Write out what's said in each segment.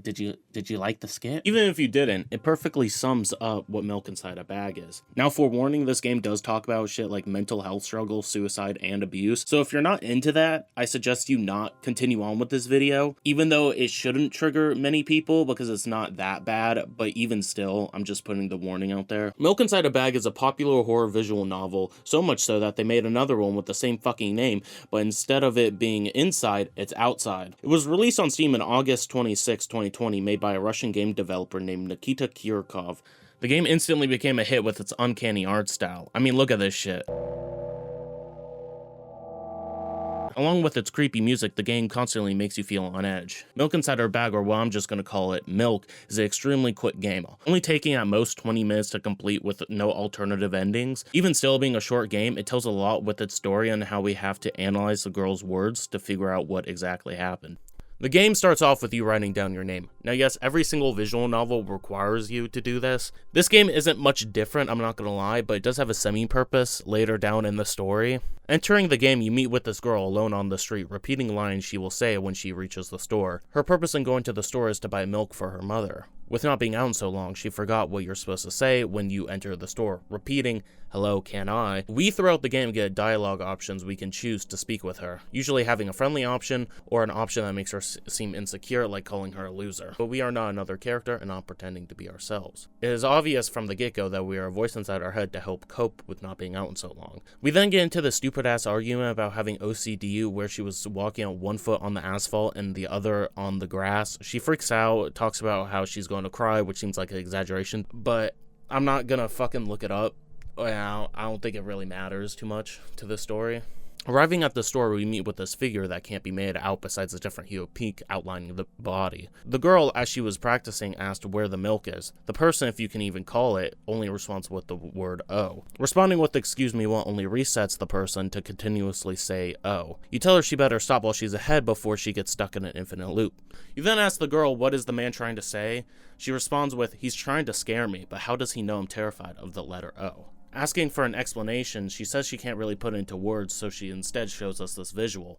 Did you like the skit? Even if you didn't, it perfectly sums up what Milk Inside a Bag is. Now, forewarning, this game does talk about shit like mental health struggles, suicide, and abuse. So if you're not into that, I suggest you not continue on with this video, even though it shouldn't trigger many people because it's not that bad, but even still, I'm just putting the warning out there. Milk Inside a Bag is a popular horror visual novel, so much so that they made another one with the same fucking name, but instead of it being inside, it's outside. It was released on Steam in August 26, 2020, made by a Russian game developer named Nikita Kirkov. The game instantly became a hit with its uncanny art style. I mean, look at this shit. Along with its creepy music, the game constantly makes you feel on edge. Milk Inside Her Bag, or what I'm just gonna call it, Milk, is an extremely quick game, only taking at most 20 minutes to complete with no alternative endings. Even still being a short game, it tells a lot with its story and how we have to analyze the girl's words to figure out what exactly happened. The game starts off with you writing down your name. Now yes, every single visual novel requires you to do this. This game isn't much different, I'm not gonna lie, but it does have a semi-purpose later down in the story. Entering the game, you meet with this girl alone on the street, repeating lines she will say when she reaches the store. Her purpose in going to the store is to buy milk for her mother. With not being out in so long, she forgot what you're supposed to say when you enter the store, repeating, "Hello, can I?" We throughout the game get dialogue options we can choose to speak with her, usually having a friendly option or an option that makes her seem insecure, like calling her a loser. But we are not another character and not pretending to be ourselves. It is obvious from the get-go that we are a voice inside our head to help cope with not being out in so long. We then get into the stupid-ass argument about having OCD, where she was walking on one foot on the asphalt and the other on the grass. She freaks out, talks about how she's going to cry, which seems like an exaggeration, but I'm not gonna fucking look it up. I don't think it really matters too much to the story. Arriving at the store, we meet with this figure that can't be made out besides a different hue of pink outlining the body. The girl, as she was practicing, asked where the milk is. The person, if you can even call it, only responds with the word "oh." Responding with "excuse me" will only resets the person to continuously say "oh." You tell her she better stop while she's ahead before she gets stuck in an infinite loop. You then ask the girl, what is the man trying to say? She responds with, "He's trying to scare me, but how does he know I'm terrified of the letter O?" Asking for an explanation, she says she can't really put it into words, so she instead shows us this visual.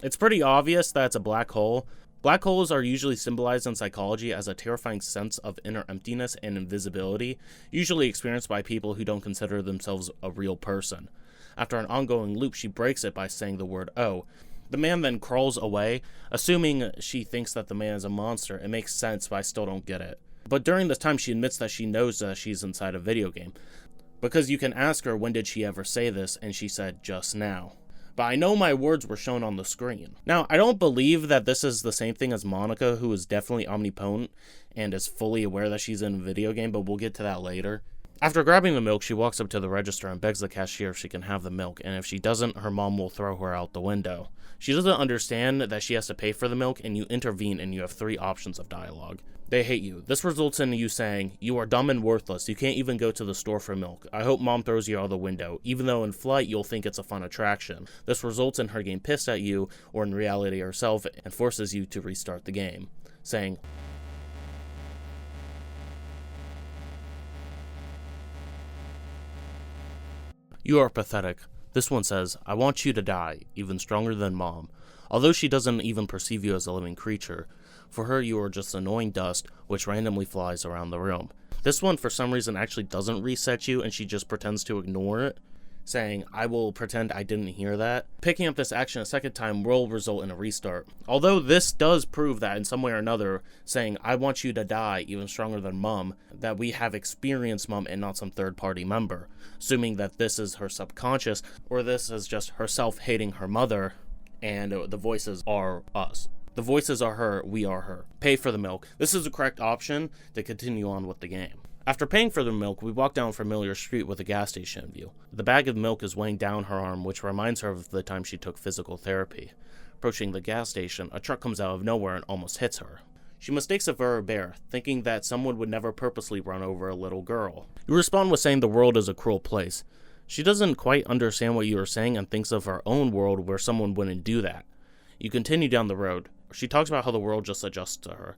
It's pretty obvious that it's a black hole. Black holes are usually symbolized in psychology as a terrifying sense of inner emptiness and invisibility, usually experienced by people who don't consider themselves a real person. After an ongoing loop, she breaks it by saying the word "oh." The man then crawls away, assuming she thinks that the man is a monster. It makes sense, but I still don't get it. But during this time, she admits that she knows that she's inside a video game. Because you can ask her when did she ever say this, and she said just now. But I know my words were shown on the screen. Now, I don't believe that this is the same thing as Monica, who is definitely omnipotent and is fully aware that she's in a video game, but we'll get to that later. After grabbing the milk, she walks up to the register and begs the cashier if she can have the milk, and if she doesn't, her mom will throw her out the window. She doesn't understand that she has to pay for the milk, and you intervene and you have 3 options of dialogue. They hate you. This results in you saying, "You are dumb and worthless. You can't even go to the store for milk. I hope mom throws you out the window," even though in flight you'll think it's a fun attraction. This results in her getting pissed at you, or in reality herself, and forces you to restart the game, saying, "You are pathetic." This one says, "I want you to die, even stronger than mom." Although she doesn't even perceive you as a living creature, for her you are just annoying dust which randomly flies around the room. This one for some reason actually doesn't reset you, and she just pretends to ignore it, saying, "I will pretend I didn't hear that." Picking up this action a second time will result in a restart. Although this does prove that in some way or another, saying, "I want you to die, even stronger than mom," that we have experienced mom and not some third party member, assuming that this is her subconscious, or this is just herself hating her mother, and the voices are us. The voices are her, we are her. Pay for the milk. This is the correct option to continue on with the game. After paying for the milk, we walk down a familiar street with a gas station view. The bag of milk is weighing down her arm, which reminds her of the time she took physical therapy. Approaching the gas station, a truck comes out of nowhere and almost hits her. She mistakes it for a bear, thinking that someone would never purposely run over a little girl. You respond with saying the world is a cruel place. She doesn't quite understand what you are saying and thinks of her own world where someone wouldn't do that. You continue down the road. She talks about how the world just adjusts to her.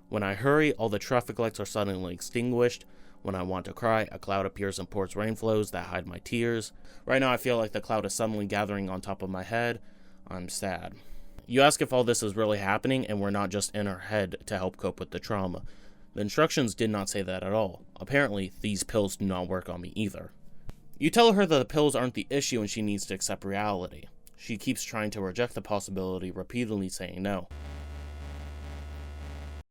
When I hurry, all the traffic lights are suddenly extinguished. When I want to cry, a cloud appears and pours rain flows that hide my tears. Right now I feel like the cloud is suddenly gathering on top of my head. I'm sad. You ask if all this is really happening and we're not just in our head to help cope with the trauma. The instructions did not say that at all. Apparently, these pills do not work on me either. You tell her that the pills aren't the issue and she needs to accept reality. She keeps trying to reject the possibility, repeatedly saying no.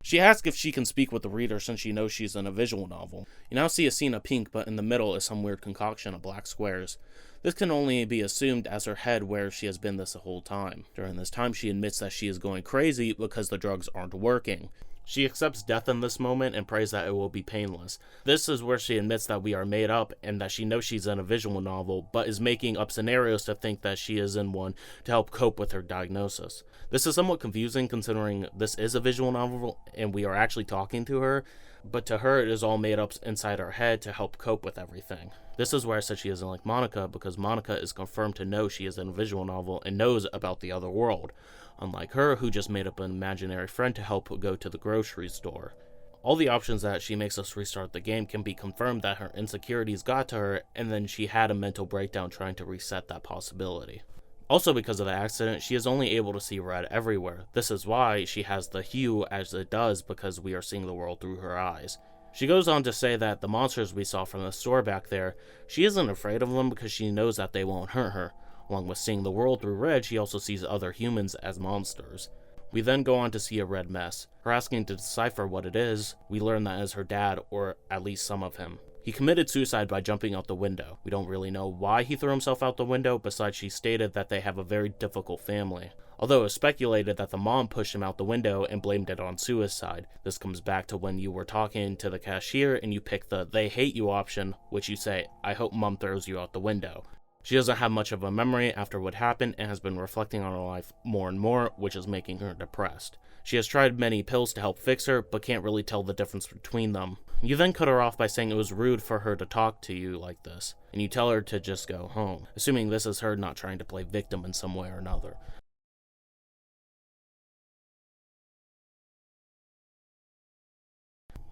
She asks if she can speak with the reader since she knows she's in a visual novel. You now see a scene of pink, but in the middle is some weird concoction of black squares. This can only be assumed as her head where she has been this whole time. During this time, she admits that she is going crazy because the drugs aren't working. She accepts death in this moment and prays that it will be painless. This is where she admits that we are made up and that she knows she's in a visual novel, but is making up scenarios to think that she is in one to help cope with her diagnosis. This is somewhat confusing considering this is a visual novel and we are actually talking to her, but to her it is all made up inside her head to help cope with everything. This is where I said she isn't like Monica, because Monica is confirmed to know she is in a visual novel and knows about the other world, unlike her who just made up an imaginary friend to help go to the grocery store. All the options that she makes us restart the game can be confirmed that her insecurities got to her and then she had a mental breakdown trying to reset that possibility. Also, because of the accident, she is only able to see red everywhere. This is why she has the hue as it does, because we are seeing the world through her eyes. She goes on to say that the monsters we saw from the store back there, she isn't afraid of them because she knows that they won't hurt her. Along with seeing the world through red, she also sees other humans as monsters. We then go on to see a red mess. Her asking to decipher what it is, we learn that is her dad, or at least some of him. He committed suicide by jumping out the window. We don't really know why he threw himself out the window, besides she stated that they have a very difficult family. Although it was speculated that the mom pushed him out the window and blamed it on suicide. This comes back to when you were talking to the cashier and you pick the "they hate you" option, which you say, "I hope mom throws you out the window." She doesn't have much of a memory after what happened and has been reflecting on her life more and more, which is making her depressed. She has tried many pills to help fix her, but can't really tell the difference between them. You then cut her off by saying it was rude for her to talk to you like this, and you tell her to just go home, assuming this is her not trying to play victim in some way or another.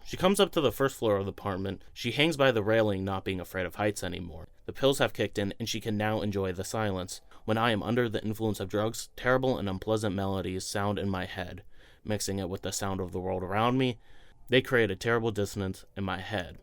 She comes up to the first floor of the apartment. She hangs by the railing, not being afraid of heights anymore. The pills have kicked in, and she can now enjoy the silence. When I am under the influence of drugs, terrible and unpleasant melodies sound in my head. Mixing it with the sound of the world around me, they create a terrible dissonance in my head.